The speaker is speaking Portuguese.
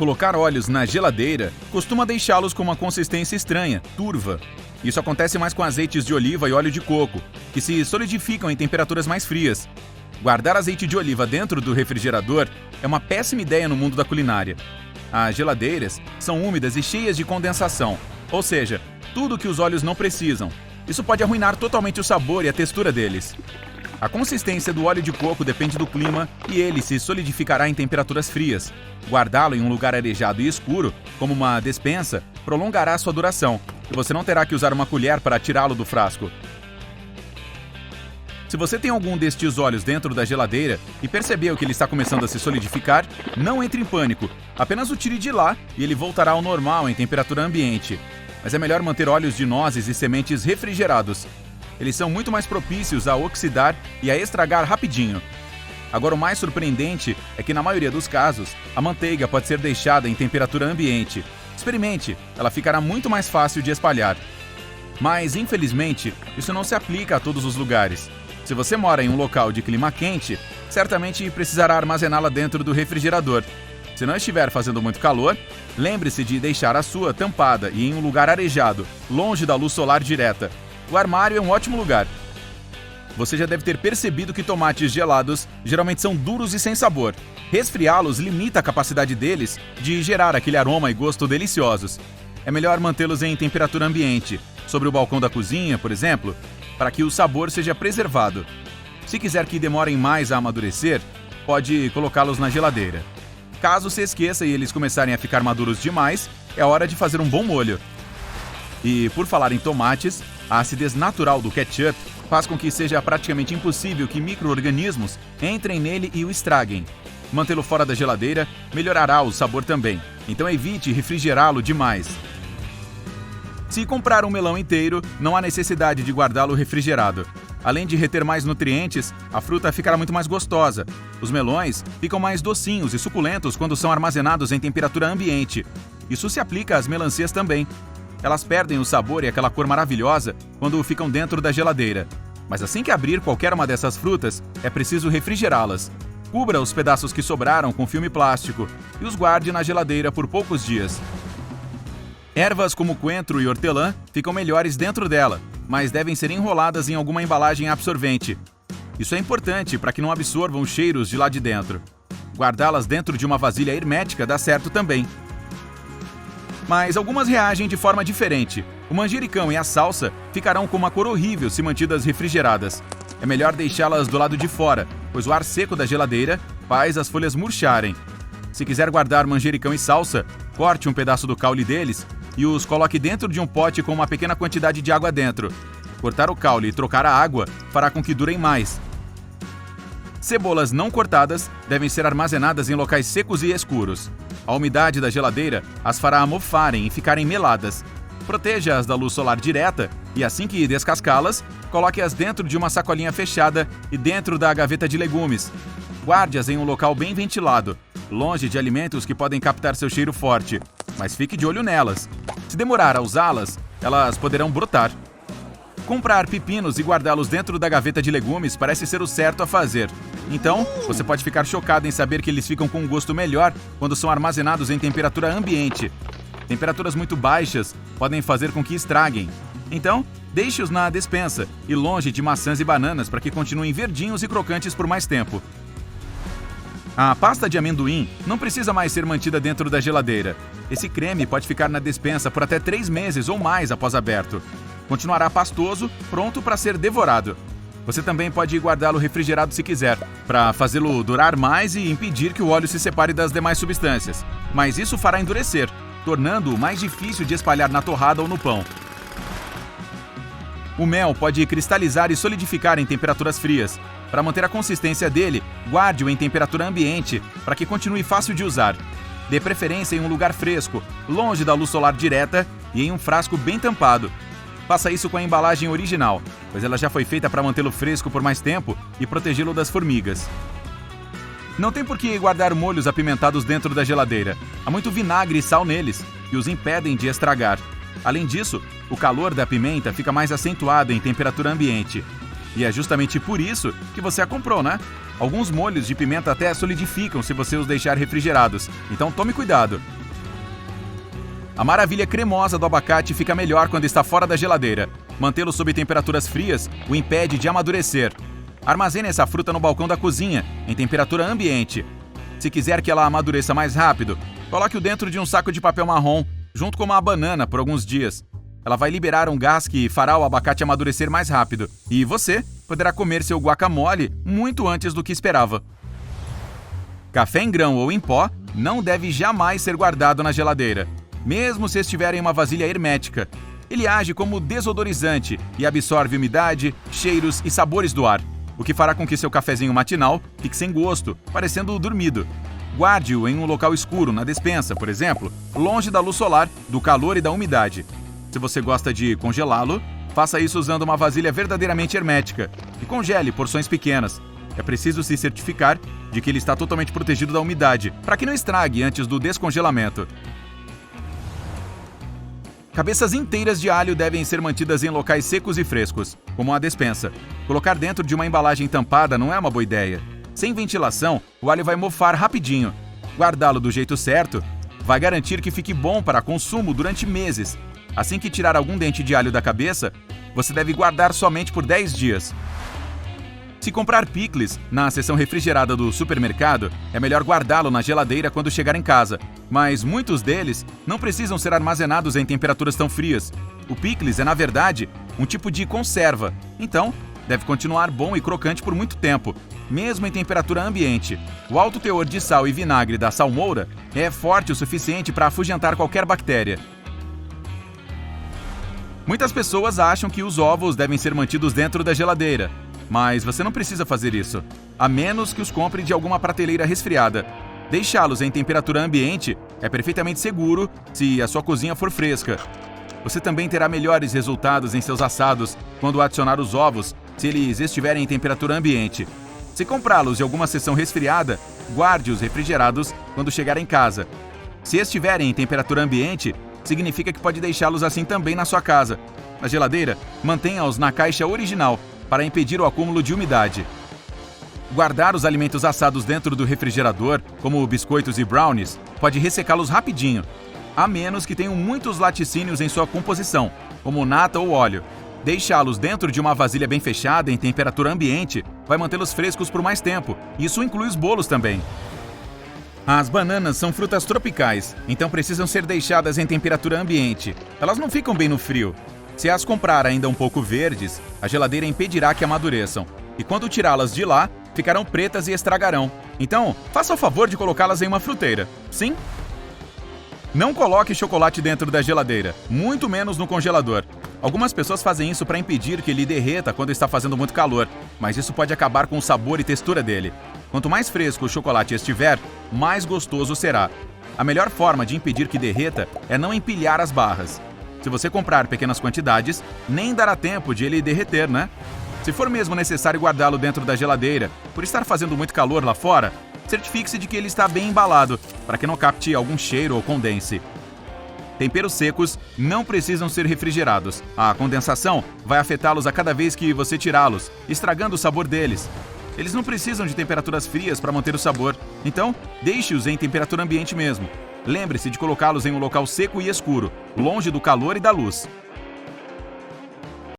Colocar óleos na geladeira costuma deixá-los com uma consistência estranha, turva. Isso acontece mais com azeites de oliva e óleo de coco, que se solidificam em temperaturas mais frias. Guardar azeite de oliva dentro do refrigerador é uma péssima ideia no mundo da culinária. As geladeiras são úmidas e cheias de condensação, ou seja, tudo que os óleos não precisam. Isso pode arruinar totalmente o sabor e a textura deles. A consistência do óleo de coco depende do clima e ele se solidificará em temperaturas frias. Guardá-lo em um lugar arejado e escuro, como uma despensa, prolongará sua duração e você não terá que usar uma colher para tirá-lo do frasco. Se você tem algum destes óleos dentro da geladeira e percebeu que ele está começando a se solidificar, não entre em pânico. Apenas o tire de lá e ele voltará ao normal em temperatura ambiente. Mas é melhor manter óleos de nozes e sementes refrigerados. Eles são muito mais propícios a oxidar e a estragar rapidinho. Agora, o mais surpreendente é que, na maioria dos casos, a manteiga pode ser deixada em temperatura ambiente. Experimente, ela ficará muito mais fácil de espalhar. Mas, infelizmente, isso não se aplica a todos os lugares. Se você mora em um local de clima quente, certamente precisará armazená-la dentro do refrigerador. Se não estiver fazendo muito calor, lembre-se de deixar a sua tampada e em um lugar arejado, longe da luz solar direta. O armário é um ótimo lugar. Você já deve ter percebido que tomates gelados geralmente são duros e sem sabor. Resfriá-los limita a capacidade deles de gerar aquele aroma e gosto deliciosos. É melhor mantê-los em temperatura ambiente, sobre o balcão da cozinha, por exemplo, para que o sabor seja preservado. Se quiser que demorem mais a amadurecer, pode colocá-los na geladeira. Caso se esqueça e eles começarem a ficar maduros demais, é hora de fazer um bom molho. E por falar em tomates, a acidez natural do ketchup faz com que seja praticamente impossível que micro-organismos entrem nele e o estraguem. Mantê-lo fora da geladeira melhorará o sabor também, então evite refrigerá-lo demais. Se comprar um melão inteiro, não há necessidade de guardá-lo refrigerado. Além de reter mais nutrientes, a fruta ficará muito mais gostosa. Os melões ficam mais docinhos e suculentos quando são armazenados em temperatura ambiente. Isso se aplica às melancias também. Elas perdem o sabor e aquela cor maravilhosa quando ficam dentro da geladeira. Mas assim que abrir qualquer uma dessas frutas, é preciso refrigerá-las. Cubra os pedaços que sobraram com filme plástico e os guarde na geladeira por poucos dias. Ervas como coentro e hortelã ficam melhores dentro dela, mas devem ser enroladas em alguma embalagem absorvente. Isso é importante para que não absorvam os cheiros de lá de dentro. Guardá-las dentro de uma vasilha hermética dá certo também. Mas algumas reagem de forma diferente. O manjericão e a salsa ficarão com uma cor horrível se mantidas refrigeradas. É melhor deixá-las do lado de fora, pois o ar seco da geladeira faz as folhas murcharem. Se quiser guardar manjericão e salsa, corte um pedaço do caule deles e os coloque dentro de um pote com uma pequena quantidade de água dentro. Cortar o caule e trocar a água fará com que durem mais. Cebolas não cortadas devem ser armazenadas em locais secos e escuros. A umidade da geladeira as fará mofarem e ficarem meladas. Proteja-as da luz solar direta e, assim que descascá-las, coloque-as dentro de uma sacolinha fechada e dentro da gaveta de legumes. Guarde-as em um local bem ventilado, longe de alimentos que podem captar seu cheiro forte, mas fique de olho nelas. Se demorar a usá-las, elas poderão brotar. Comprar pepinos e guardá-los dentro da gaveta de legumes parece ser o certo a fazer. Então, você pode ficar chocado em saber que eles ficam com um gosto melhor quando são armazenados em temperatura ambiente. Temperaturas muito baixas podem fazer com que estraguem. Então, deixe-os na despensa e longe de maçãs e bananas para que continuem verdinhos e crocantes por mais tempo. A pasta de amendoim não precisa mais ser mantida dentro da geladeira. Esse creme pode ficar na despensa por até 3 meses ou mais após aberto. Continuará pastoso, pronto para ser devorado. Você também pode guardá-lo refrigerado se quiser, para fazê-lo durar mais e impedir que o óleo se separe das demais substâncias. Mas isso fará endurecer, tornando-o mais difícil de espalhar na torrada ou no pão. O mel pode cristalizar e solidificar em temperaturas frias. Para manter a consistência dele, guarde-o em temperatura ambiente para que continue fácil de usar. Dê preferência em um lugar fresco, longe da luz solar direta e em um frasco bem tampado. Faça isso com a embalagem original, pois ela já foi feita para mantê-lo fresco por mais tempo e protegê-lo das formigas. Não tem por que guardar molhos apimentados dentro da geladeira. Há muito vinagre e sal neles, que os impedem de estragar. Além disso, o calor da pimenta fica mais acentuado em temperatura ambiente. E é justamente por isso que você a comprou, né? Alguns molhos de pimenta até solidificam se você os deixar refrigerados, então tome cuidado. A maravilha cremosa do abacate fica melhor quando está fora da geladeira. Mantê-lo sob temperaturas frias o impede de amadurecer. Armazene essa fruta no balcão da cozinha, em temperatura ambiente. Se quiser que ela amadureça mais rápido, coloque-o dentro de um saco de papel marrom, junto com uma banana, por alguns dias. Ela vai liberar um gás que fará o abacate amadurecer mais rápido. E você poderá comer seu guacamole muito antes do que esperava. Café em grão ou em pó não deve jamais ser guardado na geladeira, mesmo se estiver em uma vasilha hermética. Ele age como desodorizante e absorve umidade, cheiros e sabores do ar, o que fará com que seu cafezinho matinal fique sem gosto, parecendo dormido. Guarde-o em um local escuro, na despensa, por exemplo, longe da luz solar, do calor e da umidade. Se você gosta de congelá-lo, faça isso usando uma vasilha verdadeiramente hermética e congele porções pequenas. É preciso se certificar de que ele está totalmente protegido da umidade, para que não estrague antes do descongelamento. Cabeças inteiras de alho devem ser mantidas em locais secos e frescos, como a despensa. Colocar dentro de uma embalagem tampada não é uma boa ideia. Sem ventilação, o alho vai mofar rapidinho. Guardá-lo do jeito certo vai garantir que fique bom para consumo durante meses. Assim que tirar algum dente de alho da cabeça, você deve guardar somente por 10 dias. Se comprar picles na seção refrigerada do supermercado, é melhor guardá-lo na geladeira quando chegar em casa, mas muitos deles não precisam ser armazenados em temperaturas tão frias. O picles é, na verdade, um tipo de conserva, então deve continuar bom e crocante por muito tempo, mesmo em temperatura ambiente. O alto teor de sal e vinagre da salmoura é forte o suficiente para afugentar qualquer bactéria. Muitas pessoas acham que os ovos devem ser mantidos dentro da geladeira, mas você não precisa fazer isso, a menos que os compre de alguma prateleira resfriada. Deixá-los em temperatura ambiente é perfeitamente seguro se a sua cozinha for fresca. Você também terá melhores resultados em seus assados quando adicionar os ovos se eles estiverem em temperatura ambiente. Se comprá-los de alguma seção resfriada, guarde-os refrigerados quando chegar em casa. Se estiverem em temperatura ambiente, significa que pode deixá-los assim também na sua casa. Na geladeira, mantenha-os na caixa original para impedir o acúmulo de umidade. Guardar os alimentos assados dentro do refrigerador, como biscoitos e brownies, pode ressecá-los rapidinho, a menos que tenham muitos laticínios em sua composição, como nata ou óleo. Deixá-los dentro de uma vasilha bem fechada em temperatura ambiente vai mantê-los frescos por mais tempo. Isso inclui os bolos também. As bananas são frutas tropicais, então precisam ser deixadas em temperatura ambiente. Elas não ficam bem no frio. Se as comprar ainda um pouco verdes, a geladeira impedirá que amadureçam. E quando tirá-las de lá, ficarão pretas e estragarão. Então, faça o favor de colocá-las em uma fruteira. Sim? Não coloque chocolate dentro da geladeira, muito menos no congelador. Algumas pessoas fazem isso para impedir que ele derreta quando está fazendo muito calor, mas isso pode acabar com o sabor e textura dele. Quanto mais fresco o chocolate estiver, mais gostoso será. A melhor forma de impedir que derreta é não empilhar as barras. Se você comprar pequenas quantidades, nem dará tempo de ele derreter, né? Se for mesmo necessário guardá-lo dentro da geladeira, por estar fazendo muito calor lá fora, certifique-se de que ele está bem embalado, para que não capte algum cheiro ou condense. Temperos secos não precisam ser refrigerados. A condensação vai afetá-los a cada vez que você tirá-los, estragando o sabor deles. Eles não precisam de temperaturas frias para manter o sabor, então deixe-os em temperatura ambiente mesmo. Lembre-se de colocá-los em um local seco e escuro, longe do calor e da luz.